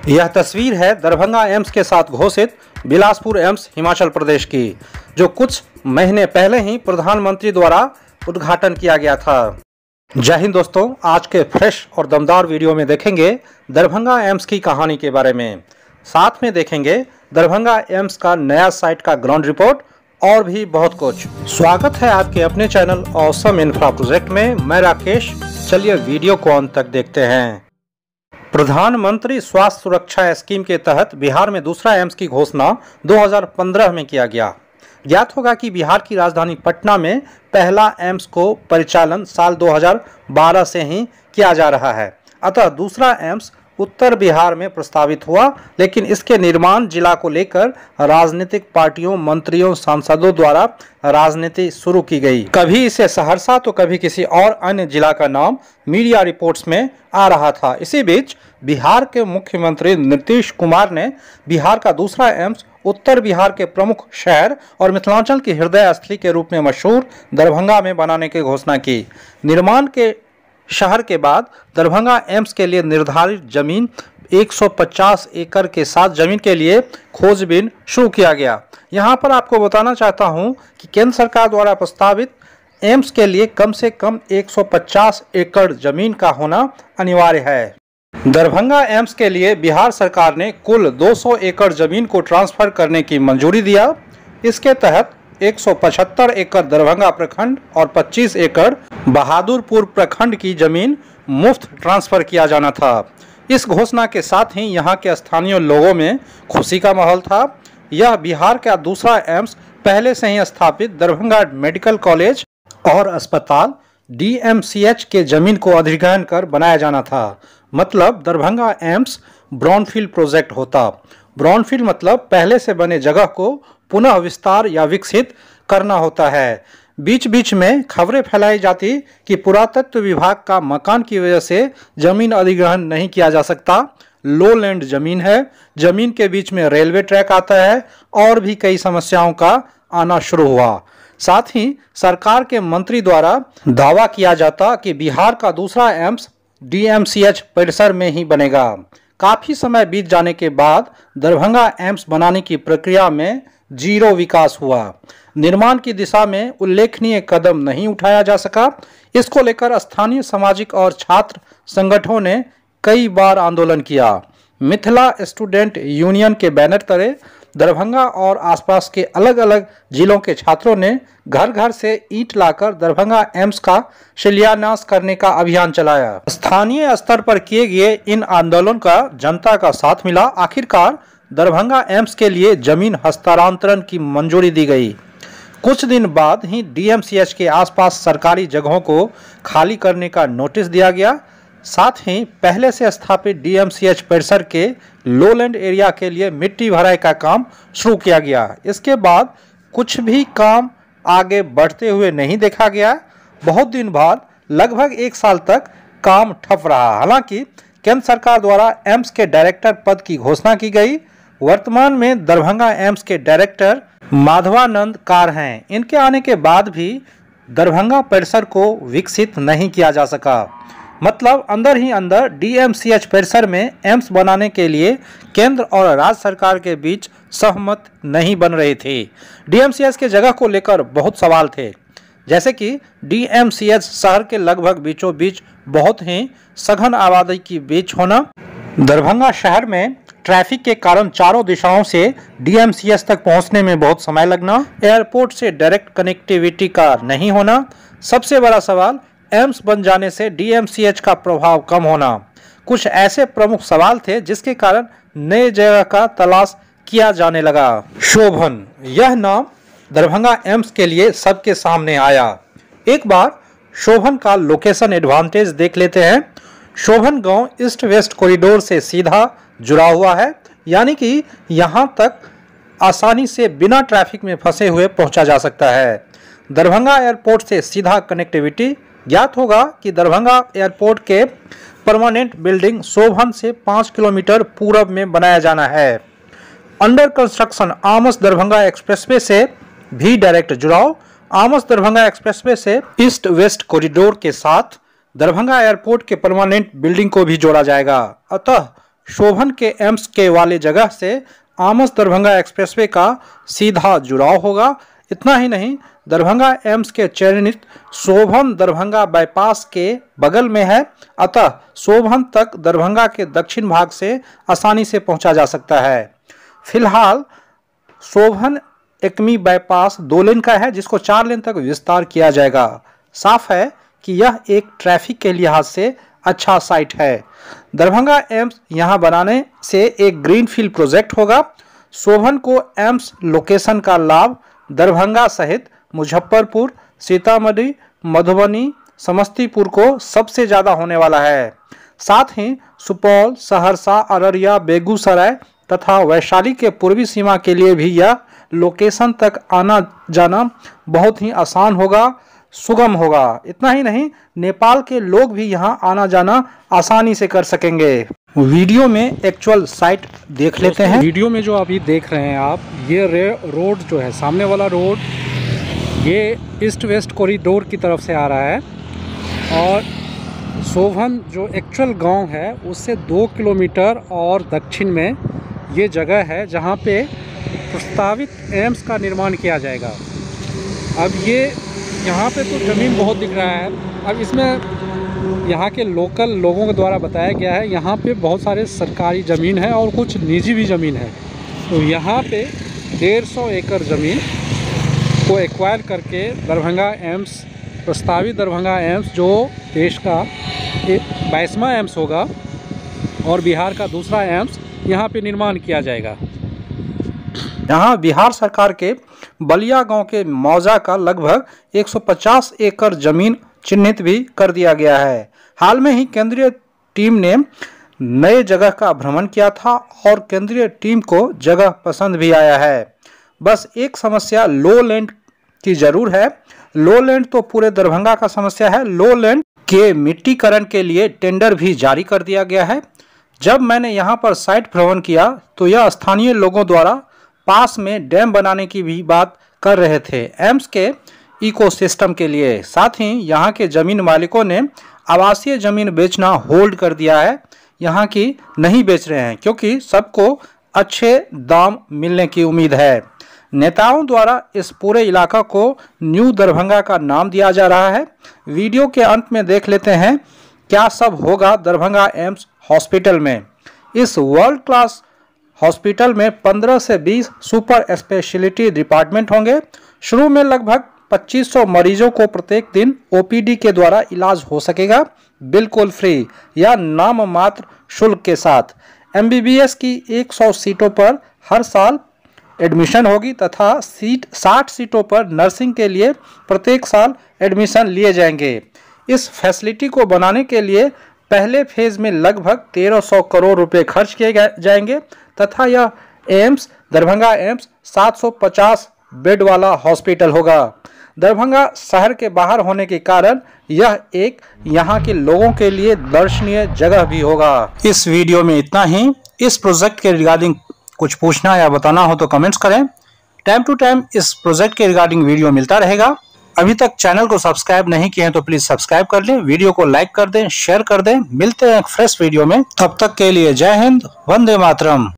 यह तस्वीर है दरभंगा एम्स के साथ घोषित बिलासपुर एम्स हिमाचल प्रदेश की, जो कुछ महीने पहले ही प्रधानमंत्री द्वारा उद्घाटन किया गया था। जय हिंद दोस्तों, आज के फ्रेश और दमदार वीडियो में देखेंगे दरभंगा एम्स की कहानी के बारे में। साथ में देखेंगे दरभंगा एम्स का नया साइट का ग्राउंड रिपोर्ट और भी बहुत कुछ। स्वागत है आपके अपने चैनल ऑसम इंफ्रा प्रोजेक्ट में। मैं राकेश। चलिए वीडियो को अंत तक देखते हैं। प्रधानमंत्री स्वास्थ्य सुरक्षा स्कीम के तहत बिहार में दूसरा एम्स की घोषणा 2015 में किया गया। ज्ञात होगा कि बिहार की राजधानी पटना में पहला एम्स को परिचालन साल 2012 से ही किया जा रहा है। अतः दूसरा एम्स उत्तर बिहार में प्रस्तावित हुआ, लेकिन इसके निर्माण जिला को लेकर राजनीतिक पार्टियों, मंत्रियों, सांसदों द्वारा राजनीति शुरू की गई। कभी इसे सहरसा तो कभी किसी और अन्य जिला का नाम मीडिया रिपोर्ट्स में आ रहा था। इसी बीच बिहार के मुख्यमंत्री नीतीश कुमार ने बिहार का दूसरा एम्स उत्तर बिहार के प्रमुख शहर और मिथिलांचल की हृदय स्थली के रूप में मशहूर दरभंगा में बनाने की घोषणा की। निर्माण के शहर के बाद दरभंगा एम्स के लिए निर्धारित जमीन 150 एकड़ के साथ जमीन के लिए खोजबीन शुरू किया गया। यहां पर आपको बताना चाहता हूं कि केंद्र सरकार द्वारा प्रस्तावित एम्स के लिए कम से कम 150 एकड़ जमीन का होना अनिवार्य है। दरभंगा एम्स के लिए बिहार सरकार ने कुल 200 एकड़ जमीन को ट्रांसफर करने की मंजूरी दिया। इसके तहत 175 एकड़ दरभंगा प्रखंड और 25 एकड़ बहादुरपुर प्रखंड की जमीन मुफ्त ट्रांसफर किया जाना था। इस घोषणा के साथ ही यहां के स्थानीय लोगों में खुशी का माहौल था। यह बिहार का दूसरा एम्स पहले से ही स्थापित दरभंगा मेडिकल कॉलेज और अस्पताल DMCH के जमीन को अधिग्रहण कर बनाया जाना था। मतलब दरभंगा एम्स ब्राउनफील्ड प्रोजेक्ट होता। ब्राउनफील्ड मतलब पहले से बने जगह को पुनः विस्तार या विकसित करना होता है। बीच बीच में खबरें फैलाई जाती कि पुरातत्व विभाग का मकान की वजह से जमीन अधिग्रहण नहीं किया जा सकता। लो लैंड जमीन है, जमीन के बीच में रेलवे ट्रैक आता है और भी कई समस्याओं का आना शुरू हुआ। साथ ही सरकार के मंत्री द्वारा दावा किया जाता कि बिहार का दूसरा एम्स DMCH परिसर में ही बनेगा। काफी समय बीत जाने के बाद दरभंगा एम्स बनाने की प्रक्रिया में जीरो विकास हुआ। निर्माण की दिशा में उल्लेखनीय कदम नहीं उठाया जा सका। इसको लेकर स्थानीय सामाजिक और छात्र संगठनों ने कई बार आंदोलन किया। मिथिला स्टूडेंट यूनियन के बैनर तले दरभंगा और आसपास के अलग अलग जिलों के छात्रों ने घर घर से ईंट लाकर दरभंगा एम्स का शिलान्यास करने का अभियान चलाया। स्थानीय स्तर पर किए गए इन आंदोलन का जनता का साथ मिला। आखिरकार दरभंगा एम्स के लिए जमीन हस्तांतरण की मंजूरी दी गई। कुछ दिन बाद ही DMCH के आसपास सरकारी जगहों को खाली करने का नोटिस दिया गया। साथ ही पहले से स्थापित DMCH परिसर के लोलैंड एरिया के लिए मिट्टी भराई का काम शुरू किया गया। इसके बाद कुछ भी काम आगे बढ़ते हुए नहीं देखा गया। बहुत दिन बाद लगभग 1 साल तक काम ठप रहा। हालांकि केंद्र सरकार द्वारा एम्स के डायरेक्टर पद की घोषणा की गई। वर्तमान में दरभंगा एम्स के डायरेक्टर माधवानंद कार हैं। इनके आने के बाद भी दरभंगा परिसर को विकसित नहीं किया जा सका। मतलब अंदर ही अंदर DMCH परिसर में एम्स बनाने के लिए केंद्र और राज्य सरकार के बीच सहमत नहीं बन रही थी। DMCH के जगह को लेकर बहुत सवाल थे, जैसे कि DMCH शहर के लगभग बीचों बीच बहुत ही सघन आबादी के बीच होना, दरभंगा शहर में ट्रैफिक के कारण चारों दिशाओं से DMCH तक पहुंचने में बहुत समय लगना, एयरपोर्ट से डायरेक्ट कनेक्टिविटी का नहीं होना, सबसे बड़ा सवाल एम्स बन जाने से DMCH का प्रभाव कम होना। कुछ ऐसे प्रमुख सवाल थे जिसके कारण नए जगह का तलाश किया जाने लगा। शोभन, यह नाम दरभंगा एम्स के लिए सबके सामने आया। एक बार शोभन का लोकेशन एडवांटेज देख लेते हैं। शोभन गांव ईस्ट वेस्ट कॉरिडोर से सीधा जुड़ा हुआ है, यानी कि यहां तक आसानी से बिना ट्रैफिक में फंसे हुए पहुंचा जा सकता है। दरभंगा एयरपोर्ट से सीधा कनेक्टिविटी। ज्ञात होगा कि दरभंगा एयरपोर्ट के परमानेंट बिल्डिंग शोभन से 5 किलोमीटर पूरब में बनाया जाना है। Under construction Amas Darbhanga expressway से भी डायरेक्ट जुड़ाव। आमस दरभंगा एक्सप्रेसवे से ईस्ट वेस्ट कॉरिडोर के साथ दरभंगा एयरपोर्ट के परमानेंट बिल्डिंग को भी जोड़ा जाएगा। अतः शोभन के एम्स के वाले जगह से आमस दरभंगा एक्सप्रेसवे का सीधा जुड़ाव होगा। इतना ही नहीं, दरभंगा एम्स के चयनित शोभन दरभंगा बाईपास के बगल में है, अतः शोभन तक दरभंगा के दक्षिण भाग से आसानी से पहुंचा जा सकता है। फिलहाल शोभन एकमी बाईपास 2 लेन का है, जिसको 4 लेन तक विस्तार किया जाएगा। साफ है कि यह एक ट्रैफिक के लिहाज से अच्छा साइट है। दरभंगा एम्स यहां बनाने से एक ग्रीनफील्ड प्रोजेक्ट होगा। शोभन को एम्स लोकेशन का लाभ दरभंगा सहित मुजफ्फरपुर, सीतामढ़ी, मधुबनी, समस्तीपुर को सबसे ज़्यादा होने वाला है। साथ ही सुपौल, सहरसा, अररिया, बेगूसराय तथा वैशाली के पूर्वी सीमा के लिए भी यह लोकेशन तक आना जाना बहुत ही आसान होगा, सुगम होगा। इतना ही नहीं, नेपाल के लोग भी यहां आना जाना आसानी से कर सकेंगे। वीडियो में एक्चुअल साइट देख लेते हैं। वीडियो में जो अभी देख रहे हैं आप, ये रोड जो है, सामने वाला रोड, ये ईस्ट वेस्ट कॉरिडोर की तरफ से आ रहा है और शोभन जो एक्चुअल गांव है उससे 2 किलोमीटर और दक्षिण में ये जगह है जहां पे प्रस्तावित एम्स का निर्माण किया जाएगा। अब ये यहाँ पे तो ज़मीन बहुत दिख रहा है। अब इसमें यहाँ के लोकल लोगों के द्वारा बताया गया है यहाँ पे बहुत सारे सरकारी ज़मीन है और कुछ निजी भी ज़मीन है। तो यहाँ पे 150 एकड़ ज़मीन को एक्वायर करके दरभंगा एम्स, प्रस्तावित दरभंगा एम्स जो देश का 22वां एम्स होगा और बिहार का दूसरा एम्स यहाँ पे निर्माण किया जाएगा। यहाँ बिहार सरकार के बलिया गांव के मौजा का लगभग 150 एकड़ जमीन चिन्हित भी कर दिया गया है। हाल में ही केंद्रीय टीम ने नए जगह का भ्रमण किया था और केंद्रीय टीम को जगह पसंद भी आया है। बस एक समस्या लो लैंड की जरूर है। लो लैंड तो पूरे दरभंगा का समस्या है। लो लैंड के मिट्टीकरण के लिए टेंडर भी जारी कर दिया गया है। जब मैंने यहाँ पर साइट भ्रमण किया तो यह स्थानीय लोगों द्वारा पास में डैम बनाने की भी बात कर रहे थे एम्स के इकोसिस्टम के लिए। साथ ही यहाँ के जमीन मालिकों ने आवासीय जमीन बेचना होल्ड कर दिया है, यहाँ की नहीं बेच रहे हैं क्योंकि सबको अच्छे दाम मिलने की उम्मीद है। नेताओं द्वारा इस पूरे इलाका को न्यू दरभंगा का नाम दिया जा रहा है। वीडियो के अंत में देख लेते हैं क्या सब होगा दरभंगा एम्स हॉस्पिटल में। इस वर्ल्ड क्लास हॉस्पिटल में 15 से 20 सुपर स्पेशलिटी डिपार्टमेंट होंगे। शुरू में लगभग 2500 मरीजों को प्रत्येक दिन ओपीडी के द्वारा इलाज हो सकेगा, बिल्कुल फ्री या नाम मात्र शुल्क के साथ। एमबीबीएस की 100 सीटों पर हर साल एडमिशन होगी तथा 60 सीटों पर नर्सिंग के लिए प्रत्येक साल एडमिशन लिए जाएंगे। इस फैसिलिटी को बनाने के लिए पहले फेज में लगभग 1300 करोड़ रुपए खर्च किए जाएंगे तथा यह एम्स दरभंगा एम्स 750 बेड वाला हॉस्पिटल होगा। दरभंगा शहर के बाहर होने के कारण यह एक यहाँ के लोगों के लिए दर्शनीय जगह भी होगा। इस वीडियो में इतना ही। इस प्रोजेक्ट के रिगार्डिंग कुछ पूछना या बताना हो तो कमेंट्स करें। टाइम टू टाइम इस प्रोजेक्ट के रिगार्डिंग वीडियो मिलता रहेगा। अभी तक चैनल को सब्सक्राइब नहीं किए हैं तो प्लीज सब्सक्राइब कर लें, वीडियो को लाइक कर दें, शेयर कर दें। मिलते हैं एक फ्रेश वीडियो में, तब तक के लिए जय हिंद, वंदे मातरम।